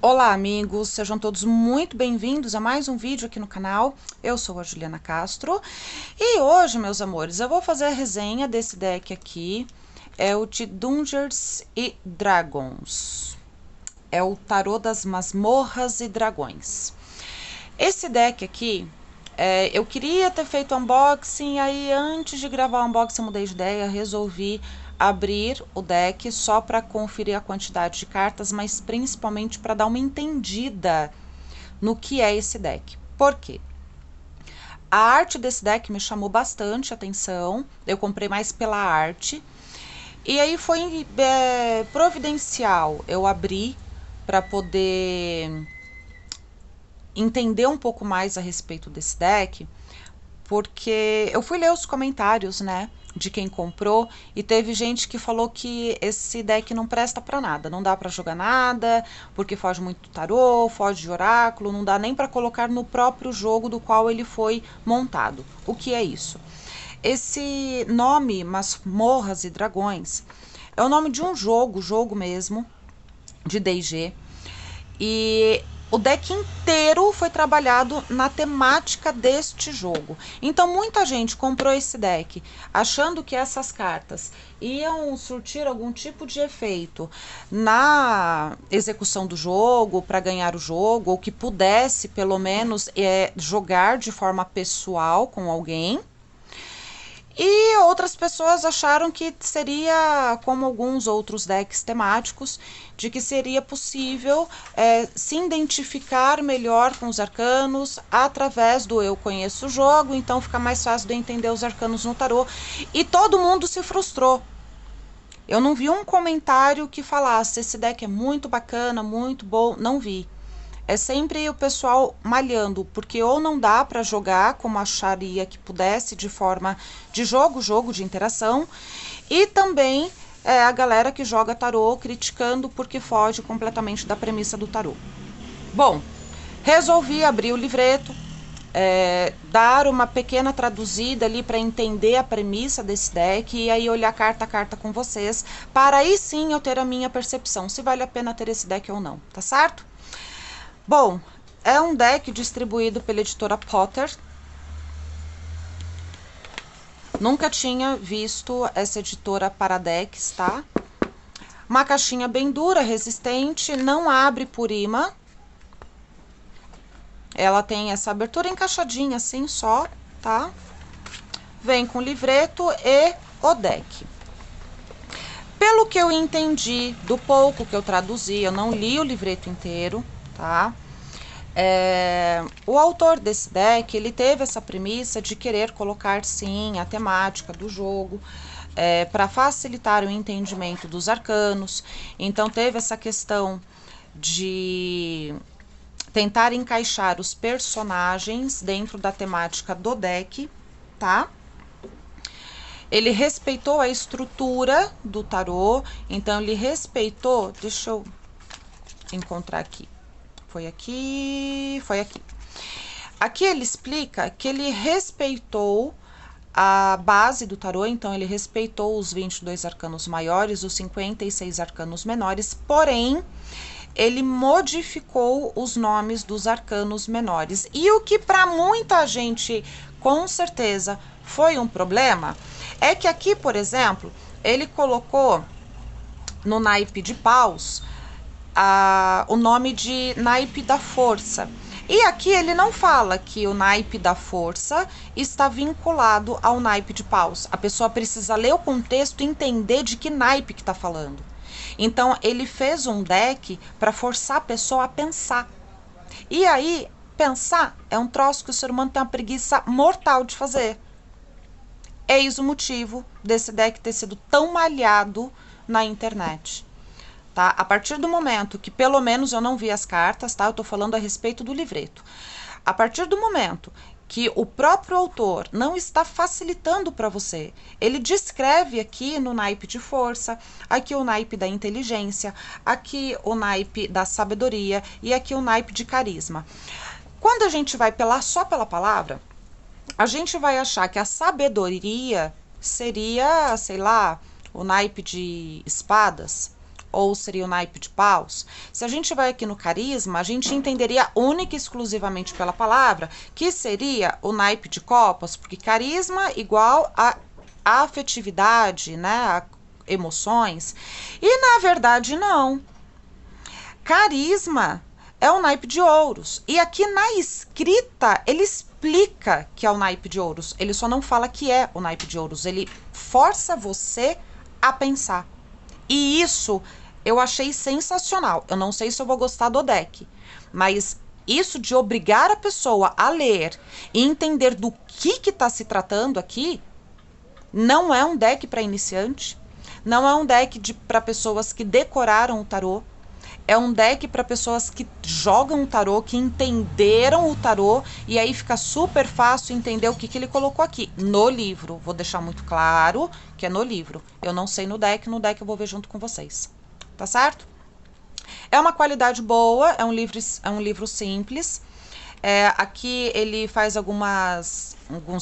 Olá, amigos, sejam todos muito bem-vindos a mais um vídeo aqui no canal. Eu sou a Juliana Castro e hoje, meus amores, eu vou fazer a resenha desse deck aqui. É o de Dungeons e Dragons. É o Tarô das Masmorras e Dragões. Esse deck aqui, eu queria ter feito unboxing, aí antes de gravar o unboxing eu mudei de ideia, resolvi abrir o deck só para conferir a quantidade de cartas, mas principalmente para dar uma entendida no que é esse deck. Por quê? A arte desse deck me chamou bastante atenção, eu comprei mais pela arte, e aí foi providencial eu abrir para poder entender um pouco mais a respeito desse deck, porque eu fui ler os comentários, né, de quem comprou, e teve gente que falou que esse deck não presta para nada, não dá para jogar nada, porque foge muito do tarô, foge de oráculo, não dá nem para colocar no próprio jogo do qual ele foi montado. O que é isso? Esse nome, Masmorras e Dragões, é o nome de um jogo mesmo, de D&G, e o deck inteiro foi trabalhado na temática deste jogo. Então muita gente comprou esse deck achando que essas cartas iam surtir algum tipo de efeito na execução do jogo, para ganhar o jogo, ou que pudesse pelo menos jogar de forma pessoal com alguém. E outras pessoas acharam que seria, como alguns outros decks temáticos, de que seria possível se identificar melhor com os arcanos através do eu conheço o jogo, então fica mais fácil de entender os arcanos no tarô. E todo mundo se frustrou. Eu não vi um comentário que falasse esse deck é muito bacana, muito bom, não vi. É sempre o pessoal malhando, porque ou não dá para jogar como acharia que pudesse de forma de jogo de interação, e também a galera que joga tarô criticando porque foge completamente da premissa do tarô. Bom, resolvi abrir o livreto, dar uma pequena traduzida ali para entender a premissa desse deck e aí olhar carta a carta com vocês, para aí sim eu ter a minha percepção se vale a pena ter esse deck ou não, tá certo? Bom, é um deck distribuído pela editora Potter. Nunca tinha visto essa editora para decks, tá? Uma caixinha bem dura, resistente, não abre por imã. Ela tem essa abertura encaixadinha assim só, tá? Vem com livreto e o deck. Pelo que eu entendi, do pouco que eu traduzi, eu não li o livreto inteiro, tá? O autor desse deck, ele teve essa premissa de querer colocar sim a temática do jogo para facilitar o entendimento dos arcanos. Então teve essa questão de tentar encaixar os personagens dentro da temática do deck, tá? Ele respeitou a estrutura do tarô, então ele respeitou, deixa eu encontrar aqui. Foi aqui. Aqui ele explica que ele respeitou a base do tarô, então ele respeitou os 22 arcanos maiores, os 56 arcanos menores, porém ele modificou os nomes dos arcanos menores. E o que para muita gente com certeza foi um problema é que aqui, por exemplo, ele colocou no naipe de paus o nome de naipe da força. E aqui ele não fala que o naipe da força está vinculado ao naipe de paus. A pessoa precisa ler o contexto e entender de que naipe que está falando. Então ele fez um deck para forçar a pessoa a pensar. E aí, pensar é um troço que o ser humano tem uma preguiça mortal de fazer. Eis o motivo desse deck ter sido tão malhado na internet. Tá? A partir do momento que, pelo menos, eu não vi as cartas, tá? Eu tô falando a respeito do livreto. A partir do momento que o próprio autor não está facilitando para você, ele descreve aqui no naipe de força, aqui o naipe da inteligência, aqui o naipe da sabedoria e aqui o naipe de carisma. Quando a gente vai só pela palavra, a gente vai achar que a sabedoria seria, sei lá, o naipe de espadas, ou seria o naipe de paus? Se a gente vai aqui no carisma, a gente entenderia única e exclusivamente pela palavra que seria o naipe de copas, porque carisma igual a afetividade, né, a emoções. E na verdade não. Carisma é o naipe de ouros. E aqui na escrita ele explica que é o naipe de ouros. Ele só não fala que é o naipe de ouros. Ele força você a pensar. E isso eu achei sensacional. Eu não sei se eu vou gostar do deck, mas isso de obrigar a pessoa a ler e entender do que está se tratando aqui, não é um deck para iniciante, não é um deck para pessoas que decoraram o tarô. É um deck para pessoas que jogam o tarô, que entenderam o tarô, e aí fica super fácil entender o que ele colocou aqui no livro. Vou deixar muito claro que é no livro. Eu não sei no deck eu vou ver junto com vocês. Tá certo? É uma qualidade boa, é um livro simples. Aqui ele faz alguns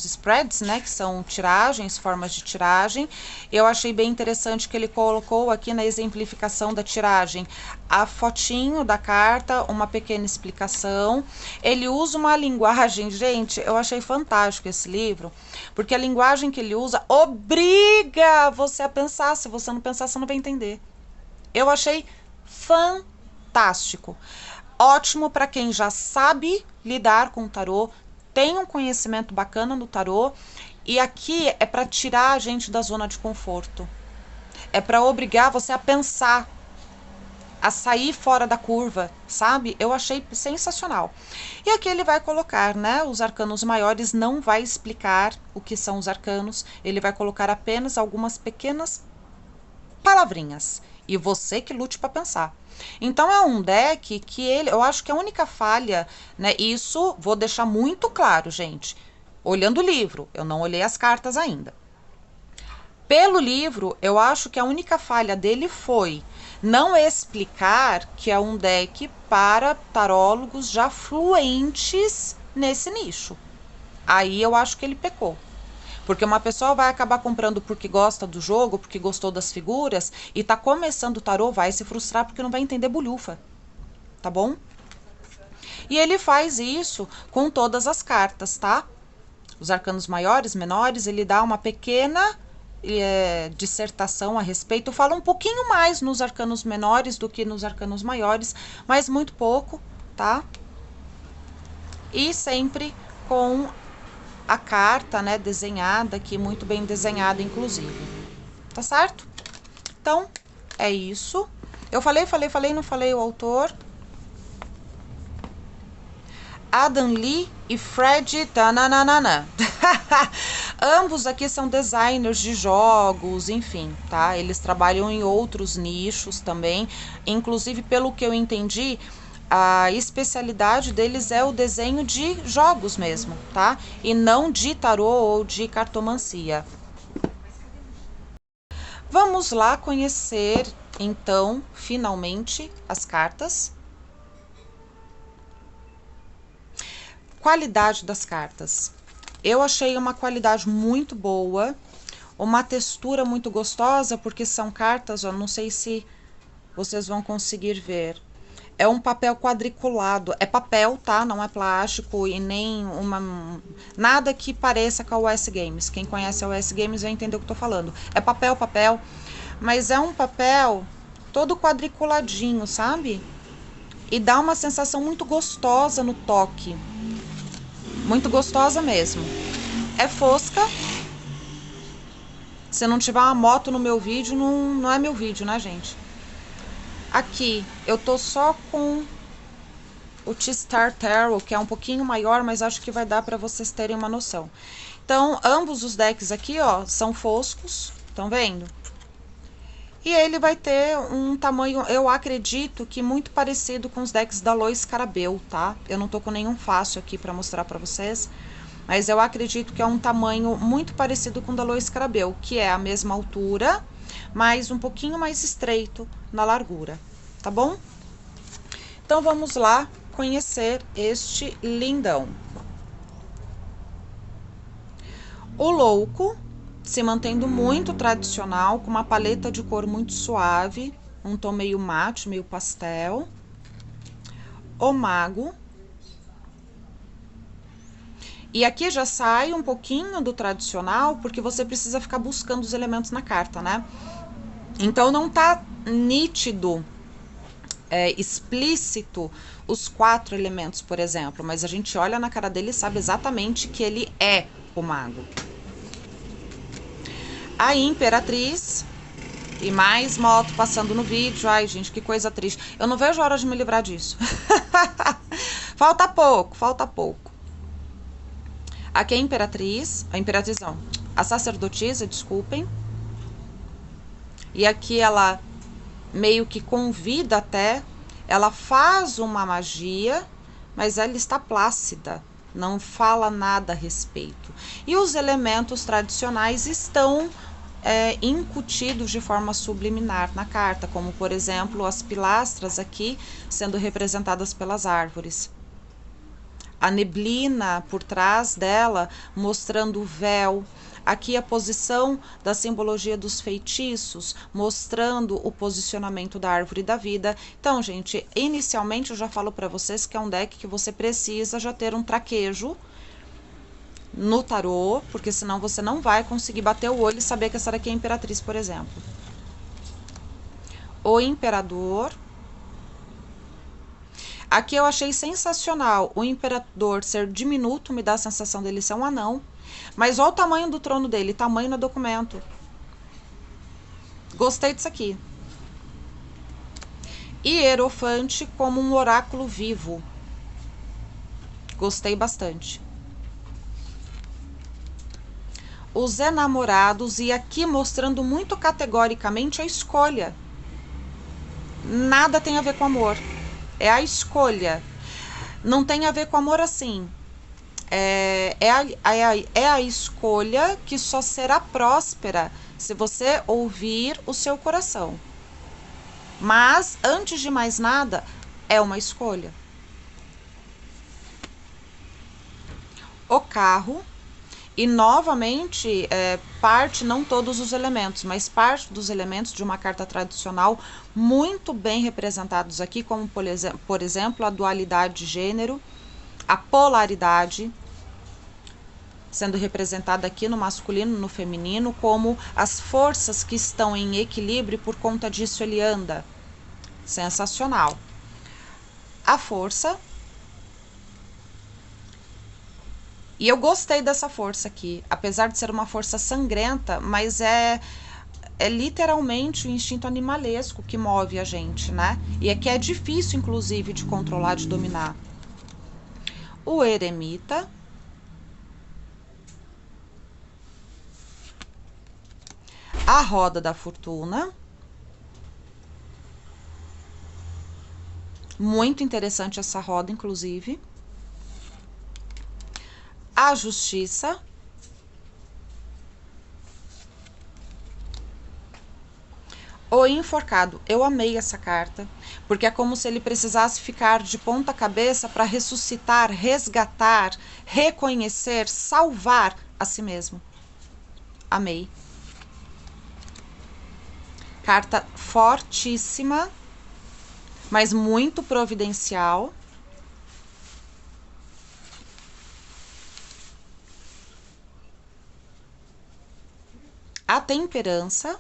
spreads, né, que são tiragens, formas de tiragem. Eu achei bem interessante que ele colocou aqui na exemplificação da tiragem a fotinho da carta, uma pequena explicação. Ele usa uma linguagem, gente, eu achei fantástico esse livro, porque a linguagem que ele usa obriga você a pensar. Se você não pensar, você não vai entender. Eu achei fantástico. Ótimo para quem já sabe lidar com o tarô, tem um conhecimento bacana no tarô, e aqui é para tirar a gente da zona de conforto. É para obrigar você a pensar, a sair fora da curva, sabe? Eu achei sensacional. E aqui ele vai colocar, né, os arcanos maiores, não vai explicar o que são os arcanos, ele vai colocar apenas algumas pequenas palavrinhas. E você que lute para pensar. Então é um deck que eu acho que a única falha, né? Isso vou deixar muito claro, gente. Olhando o livro, eu não olhei as cartas ainda. Pelo livro, eu acho que a única falha dele foi não explicar que é um deck para tarólogos já fluentes nesse nicho. Aí eu acho que ele pecou. Porque uma pessoa vai acabar comprando porque gosta do jogo, porque gostou das figuras, e tá começando o tarô, vai se frustrar porque não vai entender bolhufa, tá bom? E ele faz isso com todas as cartas, tá? Os arcanos maiores, menores, ele dá uma pequena dissertação a respeito. Fala um pouquinho mais nos arcanos menores do que nos arcanos maiores, mas muito pouco, tá? E sempre com a carta, né, desenhada aqui, muito bem desenhada, inclusive. Tá certo? Então, é isso. Eu falei, não falei o autor. Adam Lee e Fred Tananana. Ambos aqui são designers de jogos, enfim, tá? Eles trabalham em outros nichos também. Inclusive, pelo que eu entendi, a especialidade deles é o desenho de jogos mesmo, tá? E não de tarô ou de cartomancia. Vamos lá conhecer, então, finalmente, as cartas. Qualidade das cartas. Eu achei uma qualidade muito boa, uma textura muito gostosa, porque são cartas, eu não sei se vocês vão conseguir ver. É um papel quadriculado, é papel, tá? Não é plástico e nem nada que pareça com a US Games. Quem conhece a US Games vai entender o que eu tô falando. É papel, mas é um papel todo quadriculadinho, sabe? E dá uma sensação muito gostosa no toque. Muito gostosa mesmo. É fosca. Se não tiver uma moto no meu vídeo, não é meu vídeo, né, gente? Aqui, eu tô só com o T-Star Tarot, que é um pouquinho maior, mas acho que vai dar para vocês terem uma noção. Então, ambos os decks aqui, ó, são foscos, estão vendo? E ele vai ter um tamanho, eu acredito que muito parecido com os decks da Lois Carabel, tá? Eu não tô com nenhum fácil aqui para mostrar para vocês, mas eu acredito que é um tamanho muito parecido com o da Lois Carabel, que é a mesma altura, mas um pouquinho mais estreito na largura, tá bom? Então vamos lá conhecer este lindão. O louco, se mantendo muito tradicional, com uma paleta de cor muito suave, um tom meio mate, meio pastel. O mago. E aqui já sai um pouquinho do tradicional, porque você precisa ficar buscando os elementos na carta, né? Então não tá nítido, explícito os 4 elementos, por exemplo, mas a gente olha na cara dele e sabe exatamente que ele é o mago. A Imperatriz, e mais moto passando no vídeo. Ai, gente, que coisa triste. Eu não vejo a hora de me livrar disso. Falta pouco, falta pouco. Aqui é a Imperatriz, não, a Sacerdotisa, desculpem. E aqui ela meio que convida até, ela faz uma magia, mas ela está plácida, não fala nada a respeito. E os elementos tradicionais estão incutidos de forma subliminar na carta, como por exemplo as pilastras aqui sendo representadas pelas árvores. A neblina por trás dela mostrando o véu. Aqui a posição da simbologia dos feitiços, mostrando o posicionamento da árvore da vida. Então, gente, inicialmente eu já falo para vocês que é um deck que você precisa já ter um traquejo no tarô, porque senão você não vai conseguir bater o olho e saber que essa daqui é a Imperatriz, por exemplo. O Imperador. Aqui eu achei sensacional o Imperador ser diminuto, me dá a sensação dele ser um anão. Mas olha o tamanho do trono dele, tamanho no documento. Gostei disso aqui. E Hierofante como um oráculo vivo. Gostei bastante. Os enamorados, e aqui mostrando muito categoricamente a escolha. Nada tem a ver com amor. É a escolha. Não tem a ver com amor assim. É a escolha que só será próspera se você ouvir o seu coração. Mas, antes de mais nada, é uma escolha. O carro. E, novamente, parte, não todos os elementos, mas parte dos elementos de uma carta tradicional muito bem representados aqui, como, por exemplo, a dualidade de gênero, a polaridade, sendo representada aqui no masculino, no feminino, como as forças que estão em equilíbrio e por conta disso ele anda. Sensacional. A força. E eu gostei dessa força aqui, apesar de ser uma força sangrenta, mas é literalmente o instinto animalesco que move a gente, né? E é que é difícil, inclusive, de controlar, de dominar. O eremita. A roda da fortuna. Muito interessante essa roda, inclusive. A justiça. O enforcado. Eu amei essa carta, porque é como se ele precisasse ficar de ponta cabeça para ressuscitar, resgatar, reconhecer, salvar a si mesmo. Amei. Carta fortíssima, mas muito providencial. A temperança.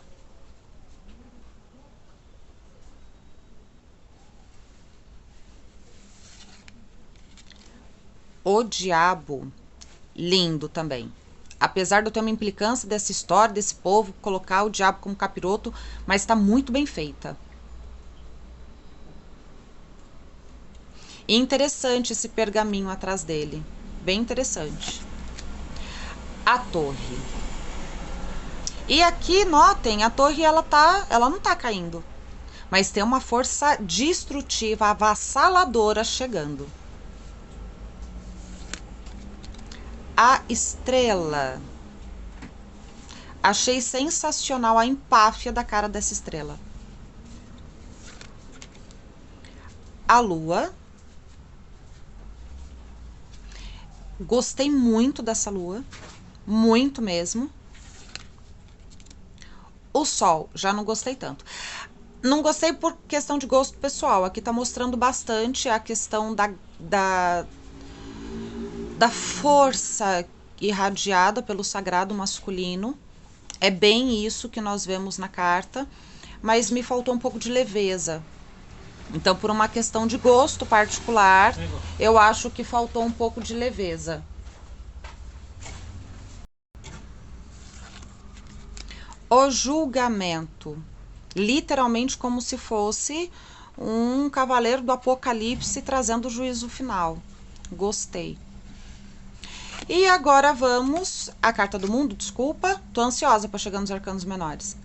O diabo. Lindo também. Apesar de eu ter uma implicância dessa história, desse povo, colocar o diabo como capiroto, mas está muito bem feita. E interessante esse pergaminho atrás dele. Bem interessante. A torre. E aqui, notem, a torre ela não tá caindo, mas tem uma força destrutiva, avassaladora chegando. A estrela. Achei sensacional a empáfia da cara dessa estrela. A lua. Gostei muito dessa lua, muito mesmo. O sol, já não gostei tanto. Não gostei por questão de gosto pessoal. Aqui tá mostrando bastante a questão da força irradiada pelo sagrado masculino. É bem isso que nós vemos na carta, mas me faltou um pouco de leveza. Então, por uma questão de gosto particular, eu acho que faltou um pouco de leveza. O julgamento. Literalmente como se fosse um cavaleiro do apocalipse trazendo o juízo final. Gostei. E agora vamos à carta do mundo, desculpa. Tô ansiosa para chegar nos arcanos menores.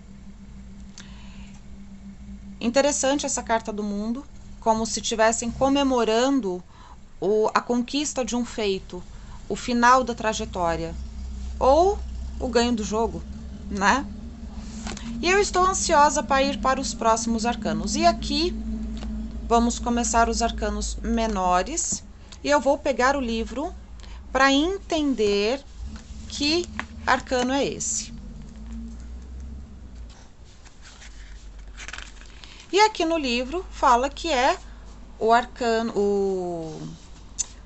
Interessante essa carta do mundo, como se estivessem comemorando a conquista de um feito, o final da trajetória, ou o ganho do jogo, né? E eu estou ansiosa para ir para os próximos arcanos. E aqui vamos começar os arcanos menores. E eu vou pegar o livro para entender que arcano é esse. E aqui no livro fala que é o arcano,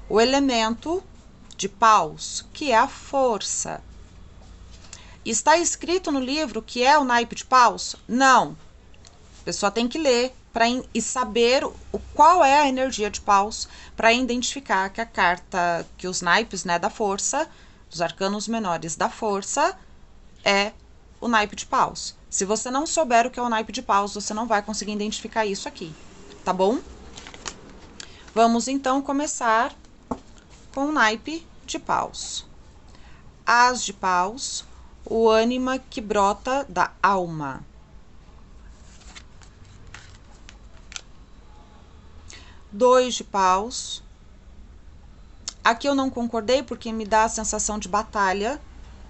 o elemento de paus, que é a força. Está escrito no livro que é o naipe de paus? Não. A pessoa tem que ler e saber qual é a energia de paus para identificar que a carta, que os naipes, né, da força, dos arcanos menores da força, é o naipe de paus. Se você não souber o que é o naipe de paus, você não vai conseguir identificar isso aqui, tá bom? Vamos então começar com o naipe de paus. As de paus, o ânima que brota da alma. Dois de paus. Aqui eu não concordei porque me dá a sensação de batalha,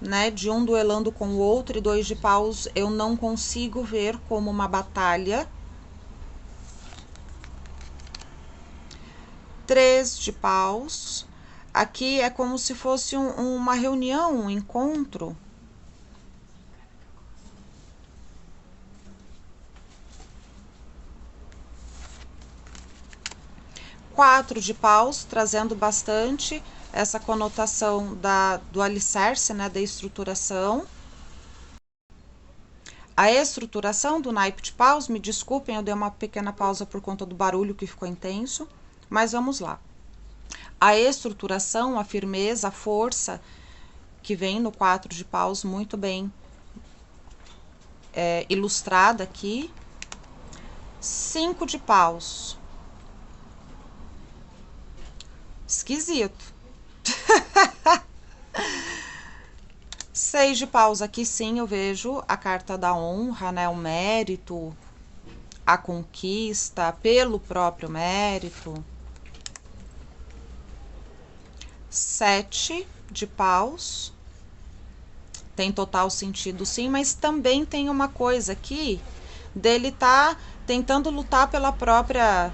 né? De um duelando com o outro, e dois de paus eu não consigo ver como uma batalha. Três de paus. Aqui é como se fosse uma reunião, um encontro. Quatro de paus, trazendo bastante essa conotação do alicerce, né, da estruturação. A estruturação do naipe de paus, me desculpem, eu dei uma pequena pausa por conta do barulho que ficou intenso, mas vamos lá. A estruturação, a firmeza, a força que vem no 4 de paus, muito bem ilustrada aqui. 5 de paus. Esquisito. 6 de paus, aqui sim eu vejo a carta da honra, né? O mérito, a conquista pelo próprio mérito. 7 de paus. Tem total sentido sim, mas também tem uma coisa aqui dele tá tentando lutar pela própria,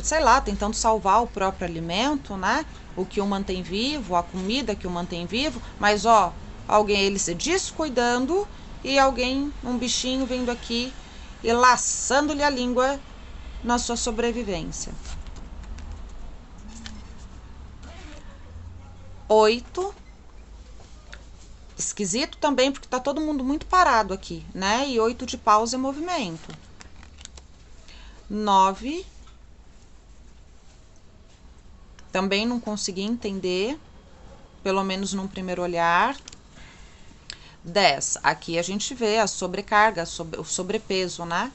sei lá, tentando salvar o próprio alimento, né? O que o mantém vivo, a comida que o mantém vivo, mas ó, alguém ele se descuidando e alguém, um bichinho vindo aqui e laçando-lhe a língua na sua sobrevivência. 8. Esquisito também, porque tá todo mundo muito parado aqui, né? E 8 de paus é movimento. 9. Também não consegui entender, pelo menos num primeiro olhar. 10. Aqui a gente vê a sobrecarga, o sobrepeso, né?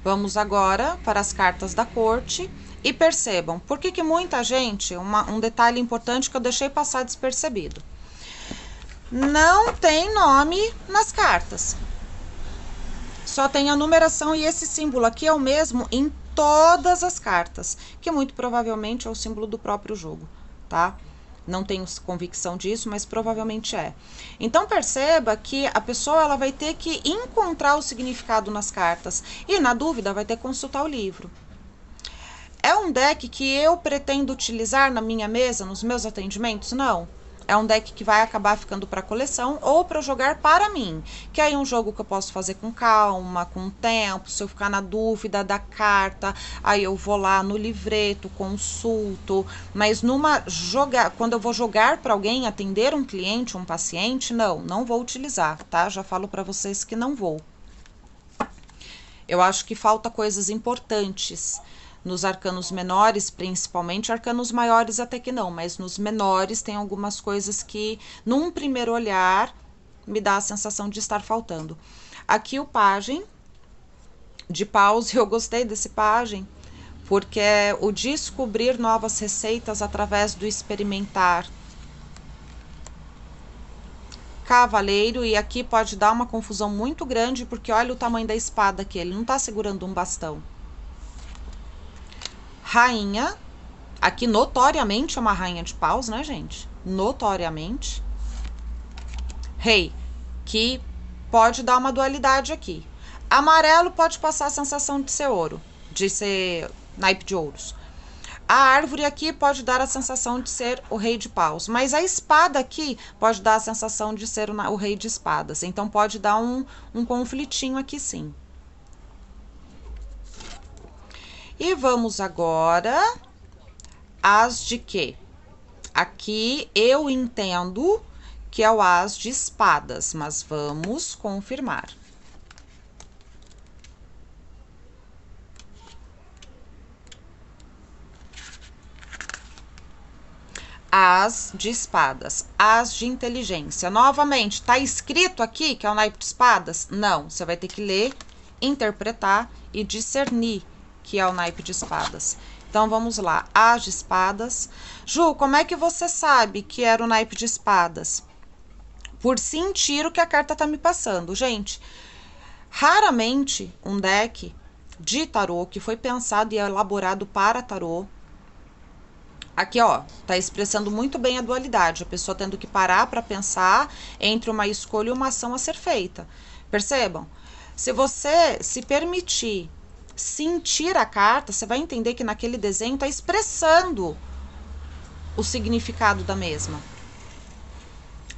Vamos agora para as cartas da corte. E percebam, por que muita gente, um detalhe importante que eu deixei passar despercebido. Não tem nome nas cartas. Só tem a numeração e esse símbolo aqui é o mesmo em todas as cartas, que muito provavelmente é o símbolo do próprio jogo, tá? Não tenho convicção disso, mas provavelmente é. Então perceba que a pessoa ela vai ter que encontrar o significado nas cartas e na dúvida vai ter que consultar o livro. É um deck que eu pretendo utilizar na minha mesa, nos meus atendimentos? Não. é um deck que vai acabar ficando para coleção ou para jogar para mim, que aí é um jogo que eu posso fazer com calma, com tempo. Se eu ficar na dúvida da carta, aí eu vou lá no livreto, consulto. Mas quando eu vou jogar para alguém, atender um cliente, um paciente, não vou utilizar, tá? Já falo para vocês que não vou. Eu acho que falta coisas importantes nos arcanos menores, principalmente. Arcanos maiores até que não, mas nos menores tem algumas coisas que, num primeiro olhar, me dá a sensação de estar faltando. Aqui o pajem de paus, eu gostei desse pajem, porque é o descobrir novas receitas através do experimentar. Cavaleiro, e aqui pode dar uma confusão muito grande, porque olha o tamanho da espada aqui, ele não tá segurando um bastão. Rainha, aqui notoriamente é uma rainha de paus, né, gente? Notoriamente. Rei, que pode dar uma dualidade aqui. Amarelo pode passar a sensação de ser ouro, de ser naipe de ouros. A árvore aqui pode dar a sensação de ser o rei de paus, mas a espada aqui pode dar a sensação de ser o rei de espadas. Então pode dar um conflitinho aqui sim. E vamos agora as de quê? Aqui eu entendo que é o as de espadas, mas vamos confirmar. As de espadas, as de inteligência. Novamente, tá escrito aqui que é o naipe de espadas? Não, você vai ter que ler, interpretar e discernir que é o naipe de espadas. Então, vamos lá, as de espadas. Ju, como é que você sabe que era o naipe de espadas? Por sentir o que a carta tá me passando. Gente, raramente um deck de tarô que foi pensado e elaborado para tarô, aqui, ó, tá expressando muito bem a dualidade, a pessoa tendo que parar para pensar entre uma escolha e uma ação a ser feita. Percebam? Se você se permitir sentir a carta, você vai entender que naquele desenho tá expressando o significado da mesma.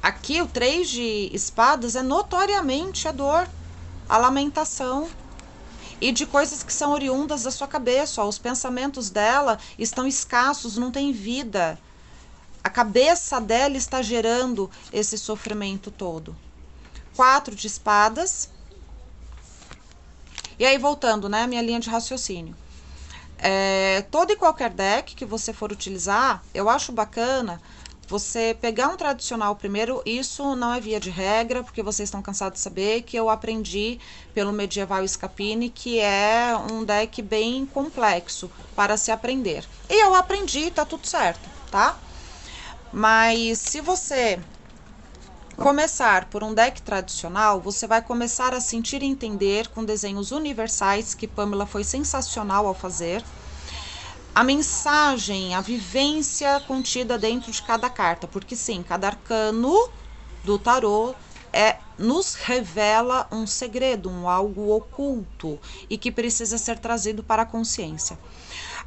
Aqui, o 3 de espadas é notoriamente a dor, a lamentação, e de coisas que são oriundas da sua cabeça. Ó, os pensamentos dela estão escassos, não tem vida. A cabeça dela está gerando esse sofrimento todo. 4 de espadas. E aí, voltando, né, minha linha de raciocínio. Todo e qualquer deck que você for utilizar, eu acho bacana você pegar um tradicional primeiro. Isso não é via de regra, porque vocês estão cansados de saber que eu aprendi pelo Medieval Scapini, que é um deck bem complexo para se aprender. E eu aprendi, tá tudo certo, tá? Mas se você começar por um deck tradicional, você vai começar a sentir e entender com desenhos universais, que Pamela foi sensacional ao fazer, a mensagem, a vivência contida dentro de cada carta, porque sim, cada arcano do tarô nos revela um segredo, algo oculto e que precisa ser trazido para a consciência.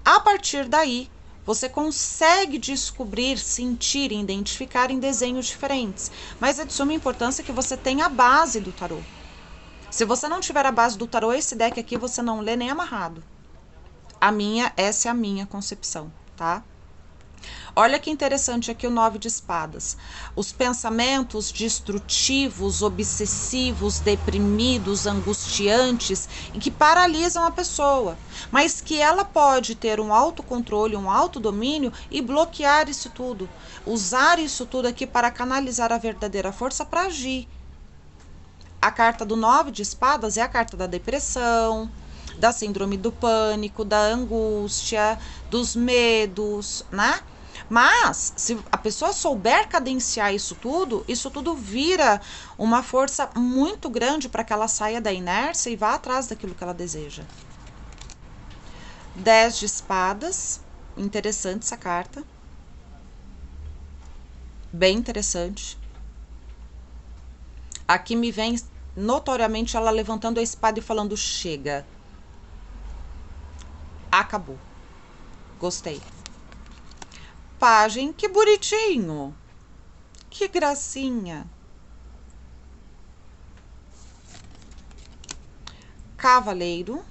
A partir daí, você consegue descobrir, sentir e identificar em desenhos diferentes, mas é de suma importância que você tenha a base do tarô. Se você não tiver a base do tarô, esse deck aqui você não lê nem amarrado. Essa é a minha concepção, tá? Olha que interessante aqui o 9 de espadas. Os pensamentos destrutivos, obsessivos, deprimidos, angustiantes, e que paralisam a pessoa, mas que ela pode ter um autocontrole, um autodomínio e bloquear isso tudo. Usar isso tudo aqui para canalizar a verdadeira força para agir. A carta do 9 de espadas é a carta da depressão, da síndrome do pânico, da angústia, dos medos, né? Mas, se a pessoa souber cadenciar isso tudo vira uma força muito grande para que ela saia da inércia e vá atrás daquilo que ela deseja. 10 de espadas, interessante essa carta. Bem interessante. Aqui me vem notoriamente ela levantando a espada e falando: chega. Acabou. Gostei. Pajem, que bonitinho. Que gracinha! Cavaleiro,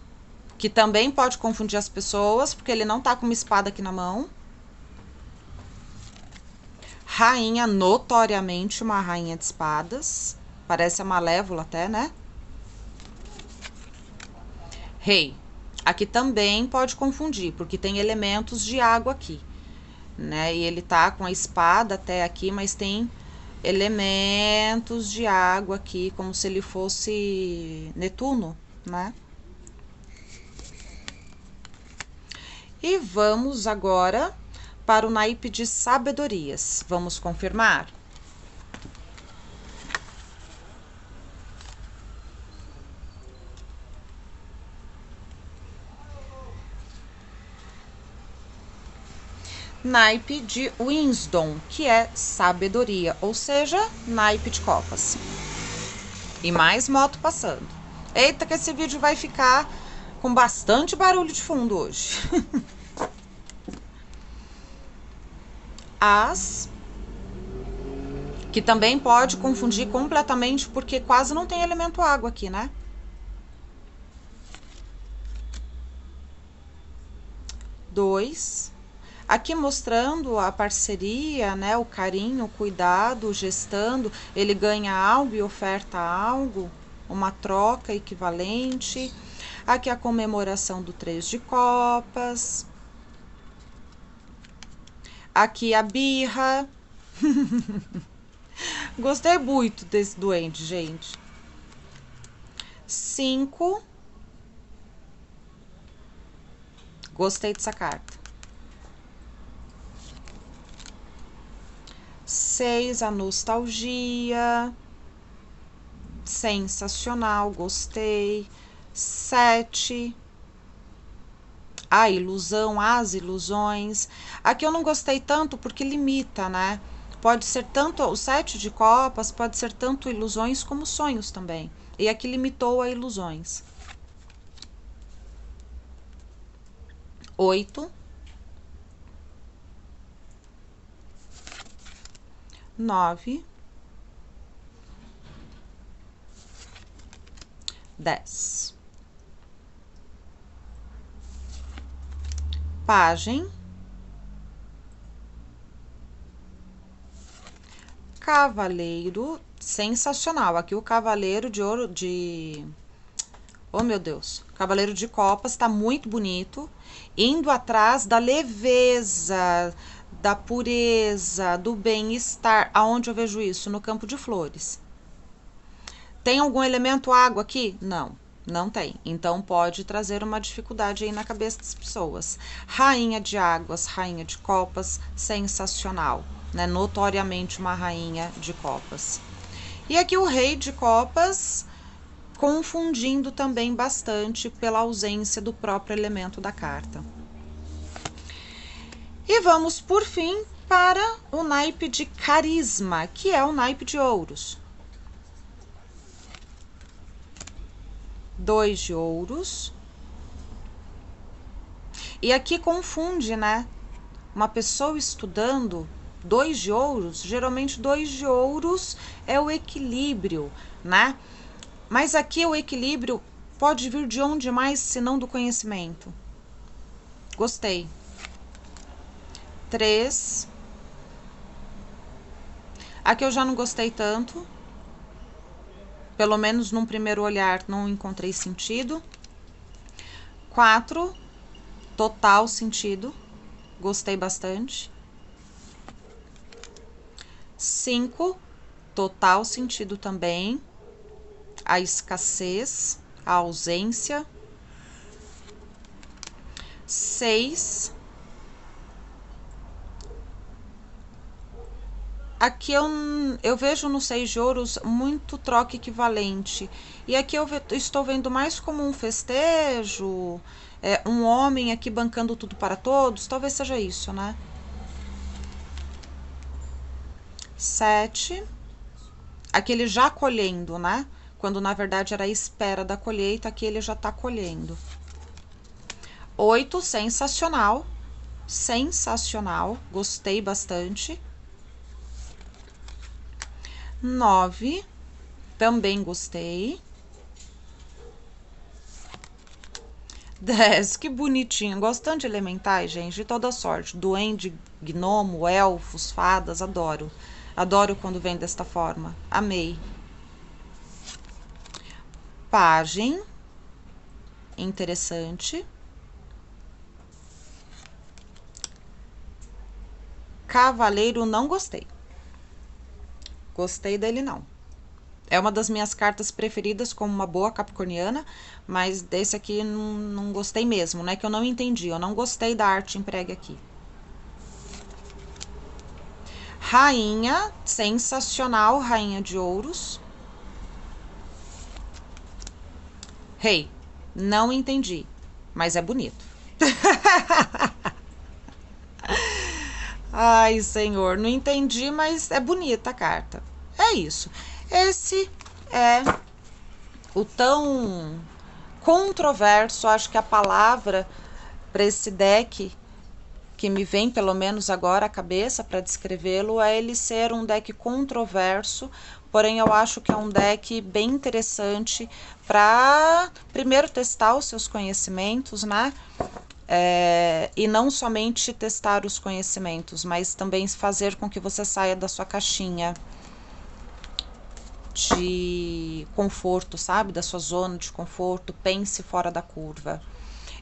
que também pode confundir as pessoas, porque ele não tá com uma espada aqui na mão. Rainha, notoriamente uma rainha de espadas. Parece a Malévola até, né? Rei. Aqui também pode confundir, porque tem elementos de água aqui, né? E ele tá com a espada até aqui, mas tem elementos de água aqui, como se ele fosse Netuno, né? E vamos agora para o naipe de sabedorias. Vamos confirmar? Naipe de Wisdom, que é sabedoria, ou seja, naipe de copas. E mais moto passando. Eita, que esse vídeo vai ficar com bastante barulho de fundo hoje. As, que também pode confundir completamente, porque quase não tem elemento água aqui, né? Dois. Aqui mostrando a parceria, né, o carinho, o cuidado, gestando, ele ganha algo e oferta algo, uma troca equivalente. Aqui a comemoração do 3 de copas. Aqui a birra. Gostei muito desse duende, gente. 5. Gostei dessa carta. 6, a nostalgia. Sensacional, gostei. 7, a ilusão, as ilusões. Aqui eu não gostei tanto porque limita, né? Pode ser tanto, o 7 de copas pode ser tanto ilusões como sonhos também. E aqui limitou a ilusões. 8. 9. 10. Pajem. Cavaleiro. Sensacional. Aqui o cavaleiro de ouro de... Oh, meu Deus. Cavaleiro de copas tá muito bonito. Indo atrás da leveza, da pureza, do bem-estar. Aonde eu vejo isso? No campo de flores. Tem algum elemento água aqui? Não, não tem. Então pode trazer uma dificuldade aí na cabeça das pessoas. Rainha de águas, rainha de copas, sensacional, né? Notoriamente uma rainha de copas. E aqui o rei de copas, confundindo também bastante pela ausência do próprio elemento da carta. E vamos, por fim, para o naipe de carisma, que é o naipe de ouros. 2 de ouros. E aqui confunde, né? Uma pessoa estudando 2 de ouros, geralmente 2 de ouros é o equilíbrio, né? Mas aqui o equilíbrio pode vir de onde mais, se não do conhecimento. Gostei. 3. Aqui eu já não gostei tanto. Pelo menos num primeiro olhar não encontrei sentido. 4, total sentido. Gostei bastante. 5, total sentido também. A escassez, a ausência. 6. Aqui eu vejo no 6 de ouros muito troca equivalente. E aqui eu estou vendo mais como um festejo, um homem aqui bancando tudo para todos. Talvez seja isso, né? 7. Aqui ele já colhendo, né? Quando na verdade era a espera da colheita, aqui ele já tá colhendo. 8, sensacional. Sensacional, gostei bastante. 9, também gostei. 10, que bonitinho. Gosto tanto de elementais, gente, de toda sorte. Duende, gnomo, elfos, fadas, adoro. Adoro quando vem desta forma. Amei. Pajem, interessante. Cavaleiro, não gostei. Gostei dele, não. É uma das minhas cartas preferidas como uma boa capricorniana, mas desse aqui não gostei mesmo, né? Que eu não entendi, eu não gostei da arte empregue aqui. Rainha, sensacional, rainha de ouros. Rei, não entendi, mas é bonito. Ai, senhor, não entendi, mas é bonita a carta. É isso. Esse é o tão controverso, acho que a palavra para esse deck que me vem pelo menos agora à cabeça para descrevê-lo é ele ser um deck controverso, porém eu acho que é um deck bem interessante para primeiro testar os seus conhecimentos, né? E não somente testar os conhecimentos, mas também fazer com que você saia da sua caixinha de conforto, sabe? Da sua zona de conforto, pense fora da curva.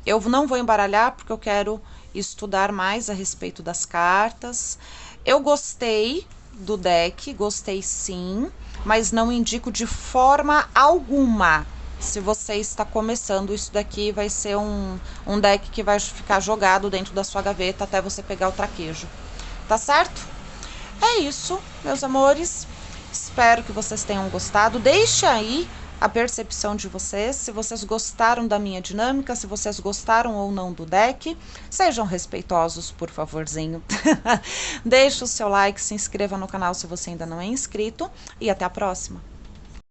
Eu não vou embaralhar porque eu quero estudar mais a respeito das cartas. Eu gostei do deck, gostei sim, mas não indico de forma alguma. Se você está começando, isso daqui vai ser um deck que vai ficar jogado dentro da sua gaveta até você pegar o traquejo. Tá certo? É isso, meus amores. Espero que vocês tenham gostado. Deixe aí a percepção de vocês, se vocês gostaram da minha dinâmica, se vocês gostaram ou não do deck. Sejam respeitosos, por favorzinho. Deixe o seu like, se inscreva no canal se você ainda não é inscrito e até a próxima.